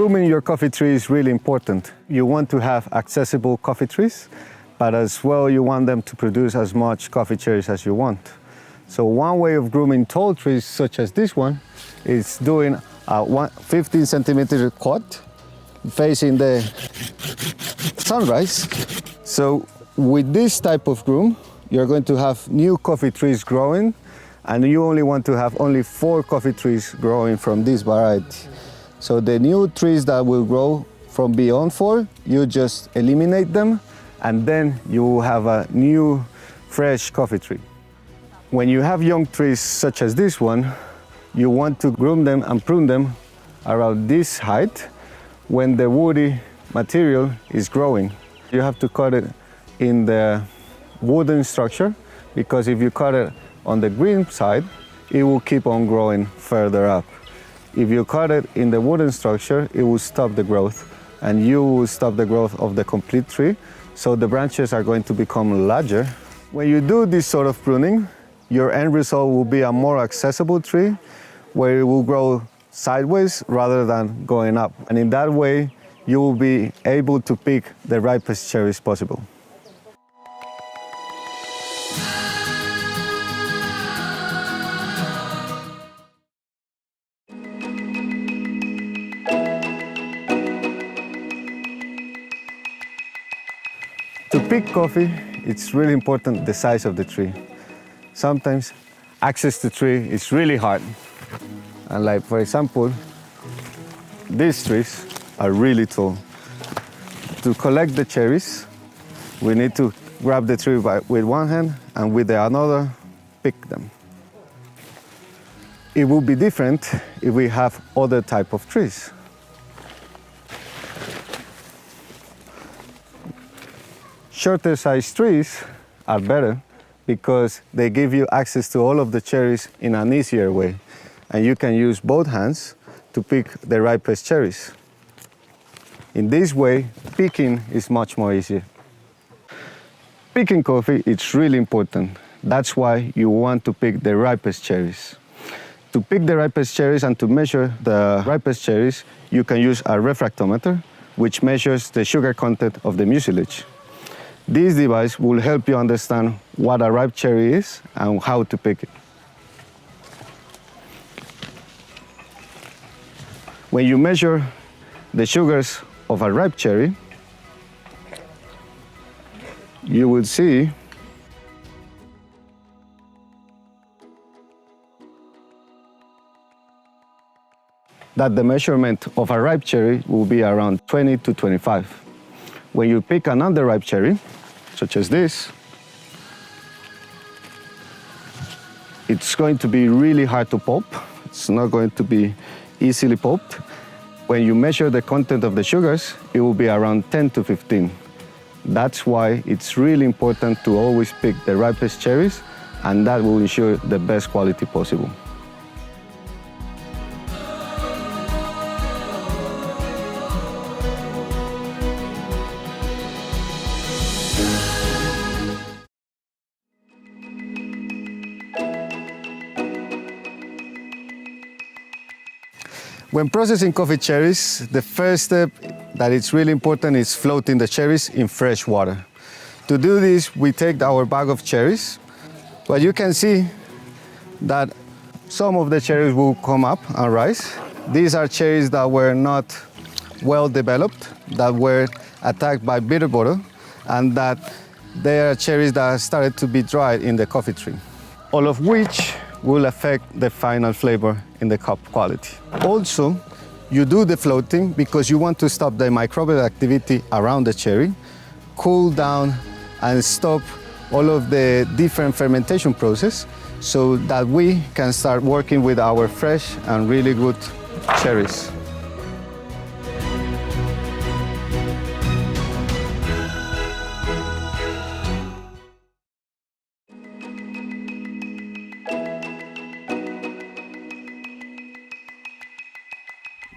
Grooming your coffee tree is really important. You want to have accessible coffee trees, but as well you want them to produce as much coffee cherries as you want. So one way of grooming tall trees such as this one is doing a 15 centimeter cut facing the sunrise. So with this type of groom, you're going to have new coffee trees growing, and you only want to have only 4 coffee trees growing from this variety. So the new trees that will grow from beyond 4, you just eliminate them, and then you will have a new fresh coffee tree. When you have young trees such as this one, you want to groom them and prune them around this height when the woody material is growing. You have to cut it in the wooden structure, because if you cut it on the green side, it will keep on growing further up. If you cut it in the wooden structure, it will stop the growth, and you will stop the growth of the complete tree, so the branches are going to become larger. When you do this sort of pruning, your end result will be a more accessible tree, where it will grow sideways rather than going up. And in that way, you will be able to pick the ripest cherries possible. To pick coffee, it's really important the size of the tree. Sometimes access to tree is really hard. And like, for example, these trees are really tall. To collect the cherries, we need to grab the tree with one hand and with the another pick them. It will be different if we have other type of trees. Shorter sized trees are better because they give you access to all of the cherries in an easier way. And you can use both hands to pick the ripest cherries. In this way, picking is much more easier. Picking coffee, it's really important. That's why you want to pick the ripest cherries. To pick the ripest cherries and to measure the ripest cherries, you can use a refractometer, which measures the sugar content of the mucilage. This device will help you understand what a ripe cherry is and how to pick it. When you measure the sugars of a ripe cherry, you will see that the measurement of a ripe cherry will be around 20 to 25. When you pick an underripe cherry, such as this, it's going to be really hard to pulp. It's not going to be easily pulped. When you measure the content of the sugars, it will be around 10 to 15. That's why it's really important to always pick the ripest cherries, and that will ensure the best quality possible. When processing coffee cherries, the first step that is really important is floating the cherries in fresh water. To do this, we take our bag of cherries, but you can see that some of the cherries will come up and rise. These are cherries that were not well developed, that were attacked by bitter bottle, and that they are cherries that started to be dried in the coffee tree, all of which will affect the final flavor in the cup quality. Also, you do the floating because you want to stop the microbial activity around the cherry, cool down and stop all of the different fermentation process so that we can start working with our fresh and really good cherries.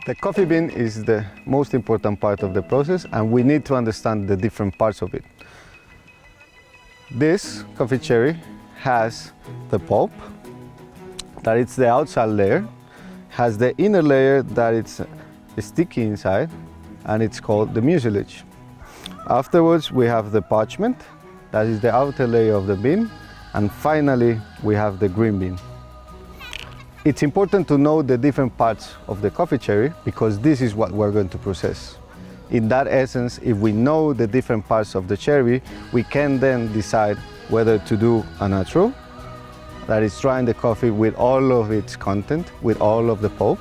The coffee bean is the most important part of the process, and we need to understand the different parts of it. This coffee cherry has the pulp, that it's the outside layer, has the inner layer that it's sticky inside, and it's called the mucilage. Afterwards, we have the parchment, that is the outer layer of the bean, and finally, we have the green bean. It's important to know the different parts of the coffee cherry because this is what we're going to process. In that essence, if we know the different parts of the cherry, we can then decide whether to do a natural, that is drying the coffee with all of its content, with all of the pulp.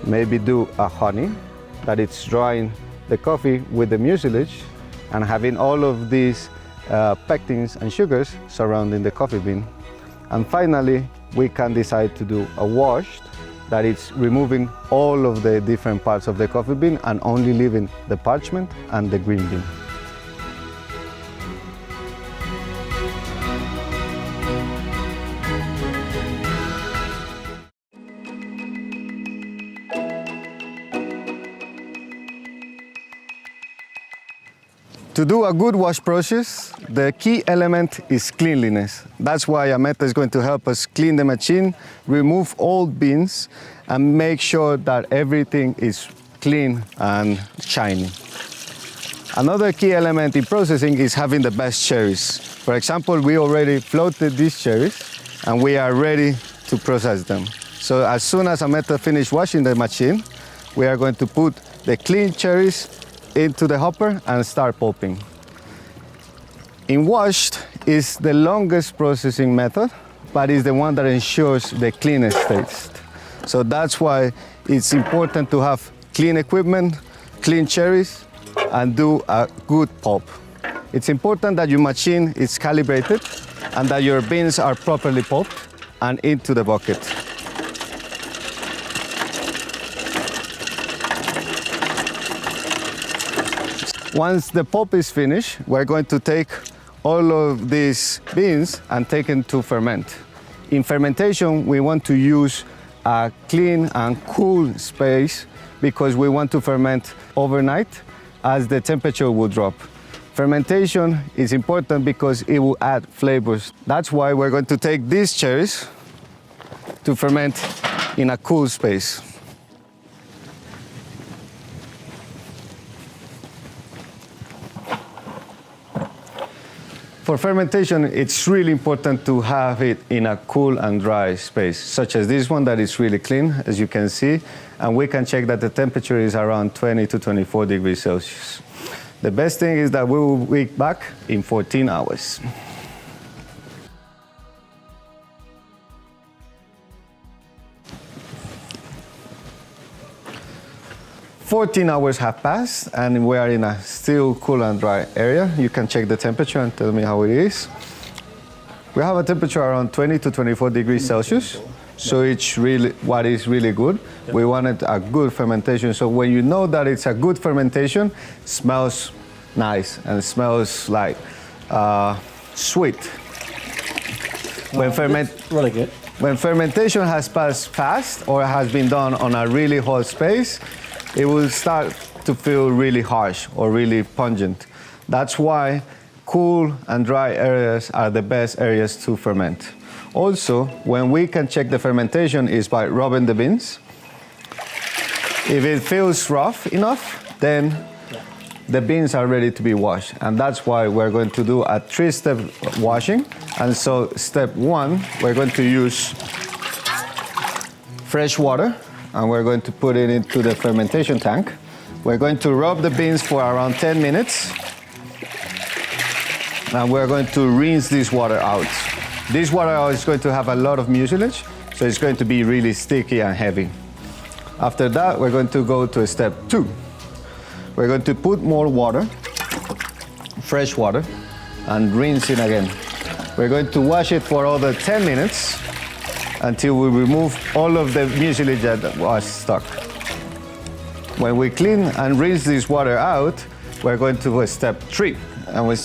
Maybe do a honey, that it's drying the coffee with the mucilage and having all of these pectins and sugars surrounding the coffee bean. And finally, we can decide to do a washed, that it's removing all of the different parts of the coffee bean and only leaving the parchment and the green bean. To do a good wash process, the key element is cleanliness. That's why Ameta is going to help us clean the machine, remove old beans, and make sure that everything is clean and shiny. Another key element in processing is having the best cherries. For example, we already floated these cherries, and we are ready to process them. So as soon as Ameta finishes washing the machine, we are going to put the clean cherries into the hopper and start pulping. In washed is the longest processing method, but is the one that ensures the cleanest taste. So that's why it's important to have clean equipment, clean cherries, and do a good pulp. It's important that your machine is calibrated and that your beans are properly pulped and into the bucket. Once the pulp is finished, we're going to take all of these beans and take them to ferment. In fermentation, we want to use a clean and cool space because we want to ferment overnight as the temperature will drop. Fermentation is important because it will add flavors. That's why we're going to take these cherries to ferment in a cool space. For fermentation, it's really important to have it in a cool and dry space, such as this one that is really clean, as you can see, and we can check that the temperature is around 20 to 24 degrees Celsius. The best thing is that we will be back in 14 hours. 14 hours have passed and we are in a still cool and dry area. You can check the temperature and tell me how it is. We have a temperature around 20 to 24 degrees Celsius. So it's really what is really good. We wanted a good fermentation. So when you know that it's a good fermentation, it smells nice and smells like sweet. Really good. When fermentation has passed fast or has been done on a really hot space, it will start to feel really harsh or really pungent. That's why cool and dry areas are the best areas to ferment. Also, when we can check the fermentation is by rubbing the beans. If it feels rough enough, then the beans are ready to be washed. And that's why we're going to do a 3-step washing. And so step 1, we're going to use fresh water and we're going to put it into the fermentation tank. We're going to rub the beans for around 10 minutes. And we're going to rinse this water out. This water is going to have a lot of mucilage, so it's going to be really sticky and heavy. After that, we're going to go to step 2. We're going to put more water, fresh water, and rinse it again. We're going to wash it for another 10 minutes until we remove all of the mucilage that was stuck. When we clean and rinse this water out, we're going to step 3. And we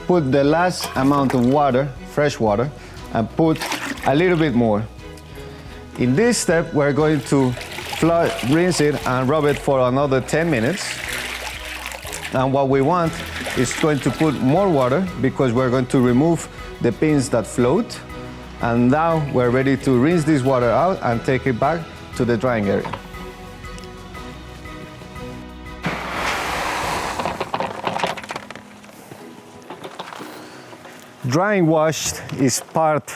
put the last amount of water, fresh water, and put a little bit more. In this step, we're going to rinse it and rub it for another 10 minutes. And what we want is going to put more water because we're going to remove the beans that float. And now we're ready to rinse this water out and take it back to the drying area. Drying washed is part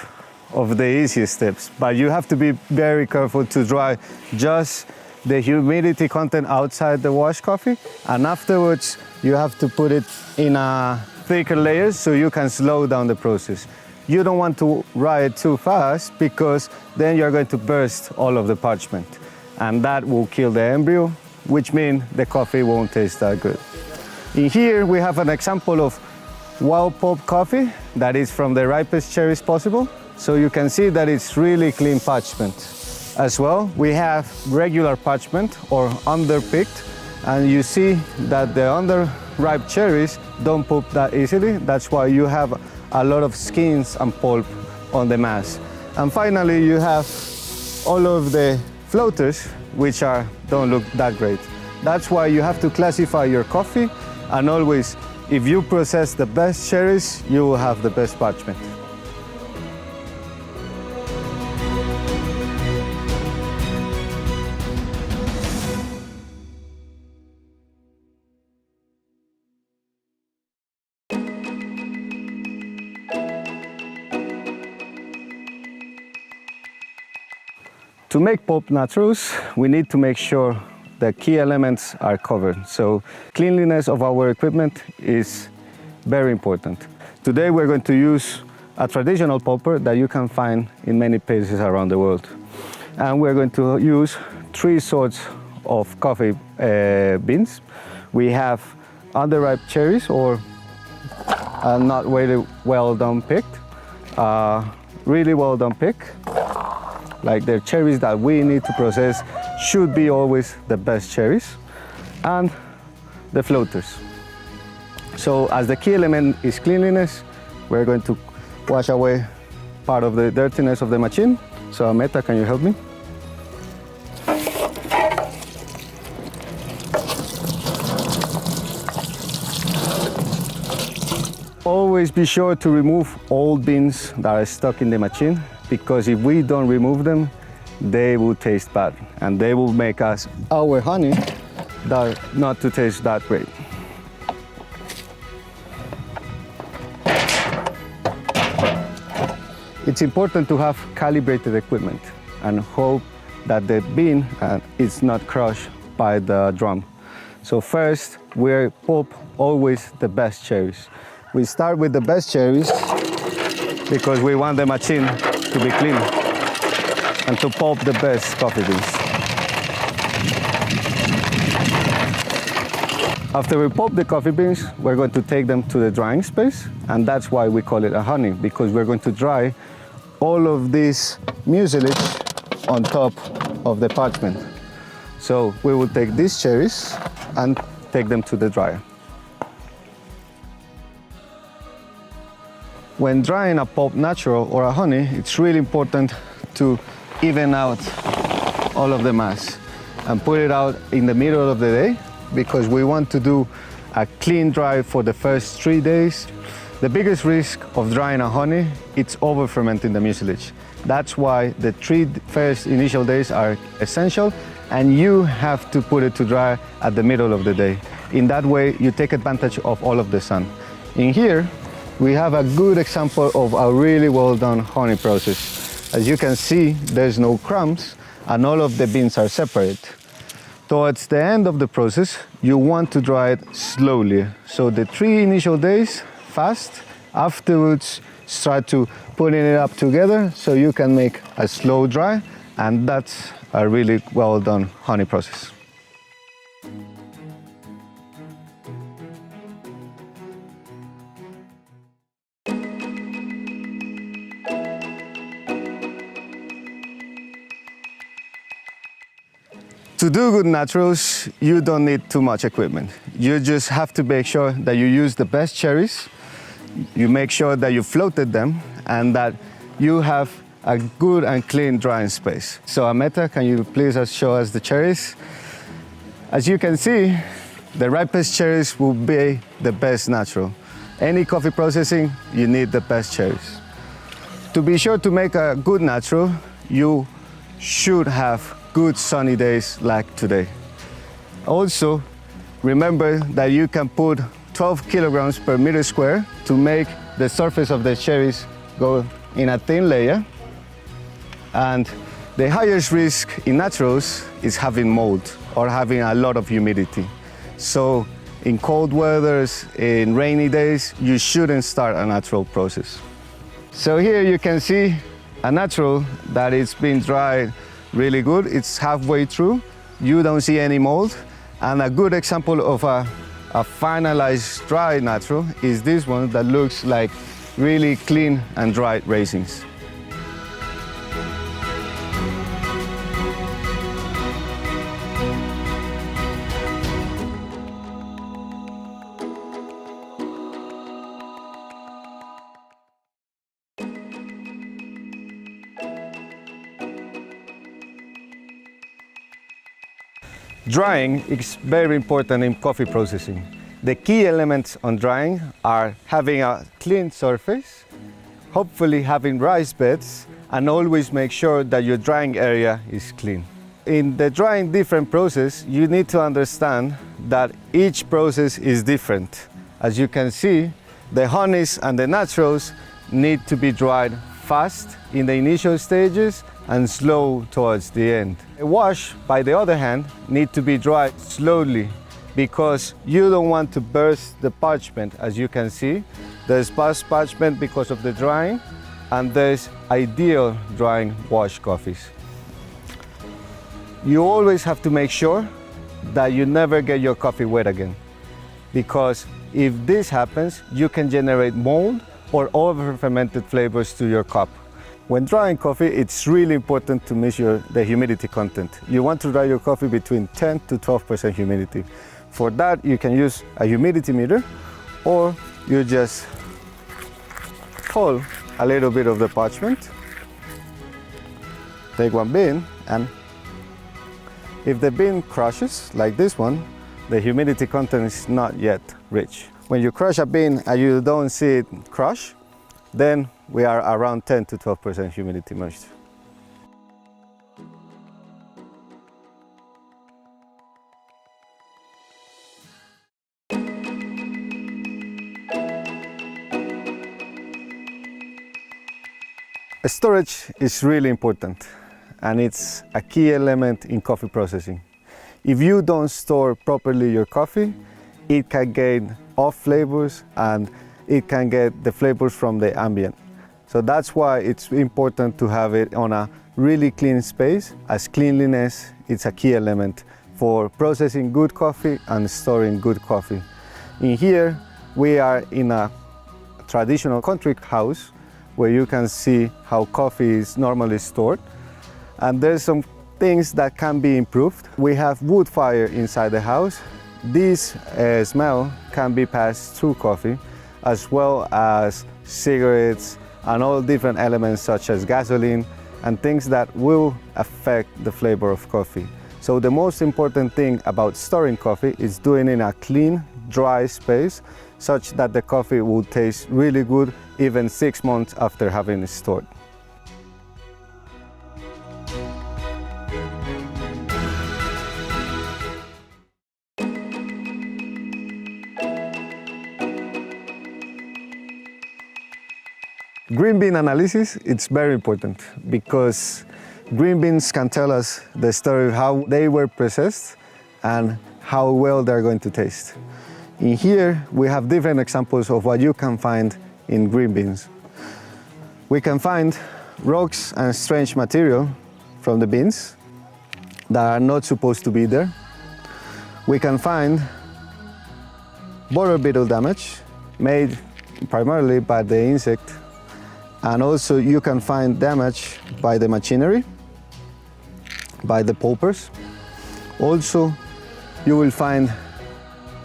of the easiest steps, but you have to be very careful to dry just the humidity content outside the washed coffee, and afterwards you have to put it in a thicker layers so you can slow down the process. You don't want to dry it too fast because then you're going to burst all of the parchment, and that will kill the embryo, which means the coffee won't taste that good. In here we have an example of wild pulp coffee that is from the ripest cherries possible. So you can see that it's really clean parchment. As well, we have regular parchment or underpicked, and you see that the underripe cherries don't pulp that easily. That's why you have a lot of skins and pulp on the mass. And finally, you have all of the floaters, which don't look that great. That's why you have to classify your coffee, and always, if you process the best cherries, you will have the best parchment. To make pulp naturals, we need to make sure the key elements are covered. So cleanliness of our equipment is very important. Today we're going to use a traditional pulper that you can find in many places around the world. And we're going to use 3 sorts of coffee beans. We have underripe cherries, or not really well done picked, really well done pick. Like the cherries that we need to process should be always the best cherries, and the floaters. So as the key element is cleanliness, we're going to wash away part of the dirtiness of the machine. So Meta, can you help me? Always be sure to remove old beans that are stuck in the machine, because if we don't remove them, they will taste bad, and they will make our honey not to taste that great. It's important to have calibrated equipment and hope that the bean is not crushed by the drum. So first, we pulp always the best cherries. We start with the best cherries because we want the machine to be clean and to pulp the best coffee beans. After we pulp the coffee beans, we're going to take them to the drying space, and that's why we call it a honey, because we're going to dry all of this mucilage on top of the parchment. So we will take these cherries and take them to the dryer. When drying a pulp natural or a honey, it's really important to even out all of the mass and put it out in the middle of the day, because we want to do a clean dry for the first 3 days. The biggest risk of drying a honey, it's over fermenting the mucilage. That's why the 3 first initial days are essential, and you have to put it to dry at the middle of the day. In that way, you take advantage of all of the sun. In here, we have a good example of a really well done honey process. As you can see, there's no crumbs and all of the beans are separate. Towards the end of the process, you want to dry it slowly. So the 3 initial days, fast. Afterwards, start to putting it up together so you can make a slow dry, and that's a really well done honey process. To do good naturals, you don't need too much equipment. You just have to make sure that you use the best cherries, you make sure that you floated them, and that you have a good and clean drying space. So Ameta, can you please show us the cherries? As you can see, the ripest cherries will be the best natural. Any coffee processing, you need the best cherries. To be sure to make a good natural, you should have good sunny days like today. Also, remember that you can put 12 kilograms per meter square to make the surface of the cherries go in a thin layer. And the highest risk in naturals is having mold or having a lot of humidity. So in cold weathers, in rainy days, you shouldn't start a natural process. So here you can see a natural that it's been dried really good. It's halfway through. You don't see any mold. And a good example of a finalized dry natural is this one that looks like really clean and dried raisins. Drying is very important in coffee processing. The key elements on drying are having a clean surface, hopefully having raised beds, and always make sure that your drying area is clean. In the drying different process, you need to understand that each process is different. As you can see, the honeys and the naturals need to be dried fast in the initial stages and slow towards the end. A wash, by the other hand, need to be dried slowly because you don't want to burst the parchment. As you can see, there's burst parchment because of the drying, and there's ideal drying wash coffees. You always have to make sure that you never get your coffee wet again, because if this happens, you can generate mold or over-fermented flavors to your cup. When drying coffee, it's really important to measure the humidity content. You want to dry your coffee between 10 to 12% humidity. For that, you can use a humidity meter, or you just pull a little bit of the parchment, take one bean, and if the bean crushes, like this one, the humidity content is not yet rich. When you crush a bean and you don't see it crush, then we are around 10 to 12% humidity moisture. Storage is really important, and it's a key element in coffee processing. If you don't store properly your coffee, it can gain off flavors and it can get the flavors from the ambient. So that's why it's important to have it on a really clean space, as cleanliness is a key element for processing good coffee and storing good coffee. In here, we are in a traditional country house where you can see how coffee is normally stored. And there's some things that can be improved. We have wood fire inside the house. This smell can be passed through coffee, as well as cigarettes and all different elements such as gasoline and things that will affect the flavor of coffee. So the most important thing about storing coffee is doing it in a clean, dry space such that the coffee will taste really good even 6 months after having it stored. Green bean analysis, it's very important because green beans can tell us the story of how they were processed and how well they're going to taste. In here, we have different examples of what you can find in green beans. We can find rocks and strange material from the beans that are not supposed to be there. We can find borer beetle damage made primarily by the insect. And also you can find damage by the machinery, by the pulpers. Also, you will find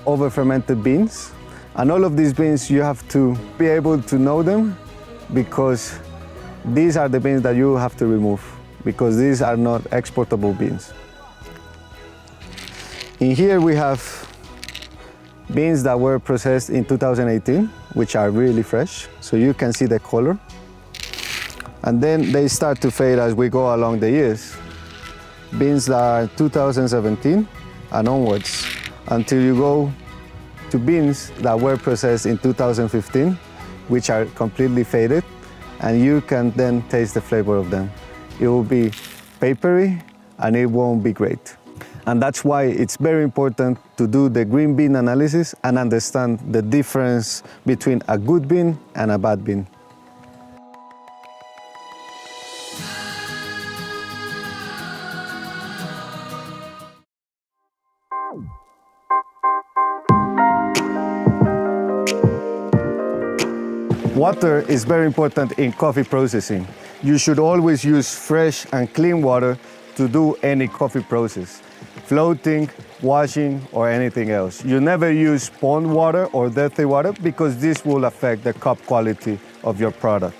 over-fermented beans. And all of these beans, you have to be able to know them, because these are the beans that you have to remove, because these are not exportable beans. In here we have beans that were processed in 2018, which are really fresh, so you can see the color. And then they start to fade as we go along the years. Beans that are 2017 and onwards, until you go to beans that were processed in 2015, which are completely faded, and you can then taste the flavor of them. It will be papery and it won't be great. And that's why it's very important to do the green bean analysis and understand the difference between a good bean and a bad bean. Water is very important in coffee processing. You should always use fresh and clean water to do any coffee process, floating, washing, or anything else. You never use pond water or dirty water because this will affect the cup quality of your product.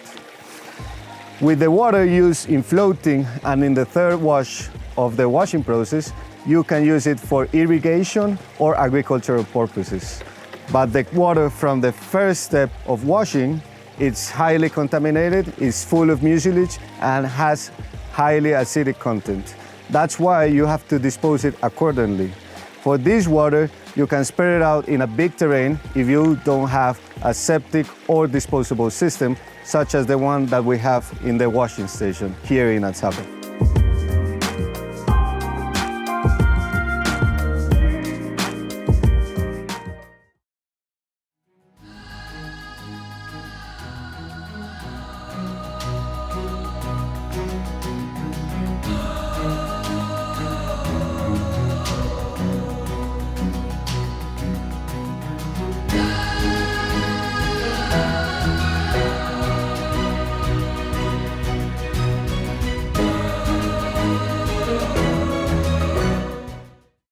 With the water used in floating and in the third wash of the washing process, you can use it for irrigation or agricultural purposes. But the water from the first step of washing, it's highly contaminated, it's full of mucilage, and has highly acidic content. That's why you have to dispose it accordingly. For this water, you can spread it out in a big terrain if you don't have a septic or disposable system, such as the one that we have in the washing station here in Atzapet.